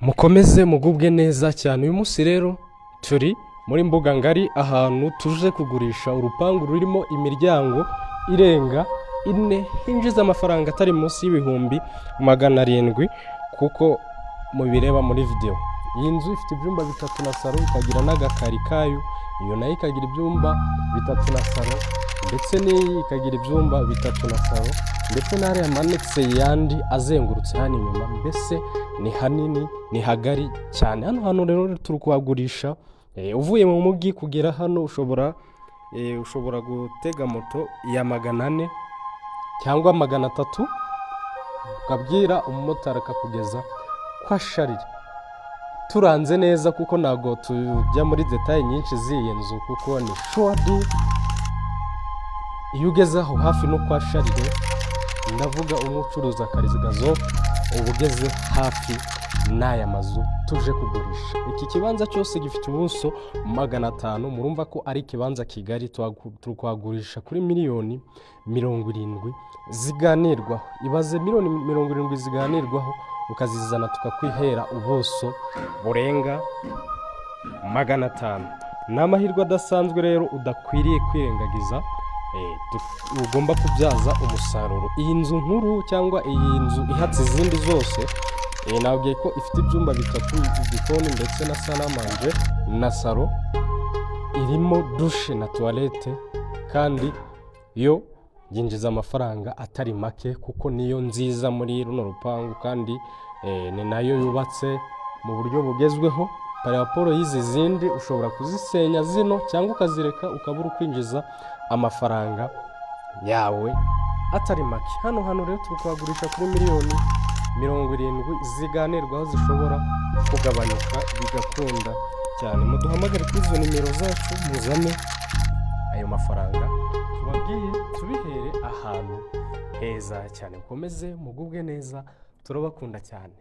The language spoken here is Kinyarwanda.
mukomeze mugubwe neza cyane. Uyu munsi rero turi muri mbuga ngari ahantu tuje kugurisha urupangu rurimo imiryango irenga 4 hinjiza amafaranga atari munsi y'ibihumbi 700 kuko mubireba muri video. Iyi nzu ifite ibyumba 3 na salo, ikagira n'agakari kayo, iyo nayo ikagira ibyumba 3 na salo, ndetse n'iyi ikagira ibyumba 3 na salo, ndetse n'ari amanetse yandi azengurutse hano inyuma. Mbese ni hanini, ni hagari cyane. Hano hantu rero turi kuhagurisha, uvuye mu mugi kugera hano ushobora gutega moto ya 400 cyangwa 300 ukabwira umumotari akakugeza kwa Sharire. Turanze neza kuko nago tujya muri detail nyinshi z'iyi nzu kuko ni shodi. Iyo ugeze aho hafi no kwa Sharire, ndavuga umucuruza Karizigazo, ubugeze hafi n'aya mazu tuje kugurisha. Iki kibanza cyose gifite ubuso 500. Murumva ko ari kibanza Kigali turi kuhagurisha kuri miliyoni 70 ziganirwaho. Ibaze miliyoni 70 ziganirwaho ukazizana tukakwihera ubuso burenga 500. N'amahirwe adasanzwe rero udakwiriye kwirengagiza, ugomba kubyaza umusaruro. Iyi nzu nkuru cyangwa iyi nzu ihatse izindi zose, nabwiye ko ifite ibyumba 3, igikoni ndetse na salamanje na salo, irimo douche na toilette, kandi yo yinjiza amafaranga atari make kuko niyo nziza muri runo rupangu, kandi ni nayo yubatse mu buryo bugezweho. Paraporo y'izi zindi ushobora kuzisenya zino cyangwa ukazireka ukabura kwinjiza amafaranga yawe atari make. Hano rero turi kuhagurisha kuri miliyoni 70 ziganirwaho, zishobora kugabanyuka bigakunda cyane. Muduhamagare kuri izo nimero zacu muzane ayo mafaranga tubabwiye, tubihere ahantu heza cyane. Mukomeze mugubwe neza, turabakunda cyane.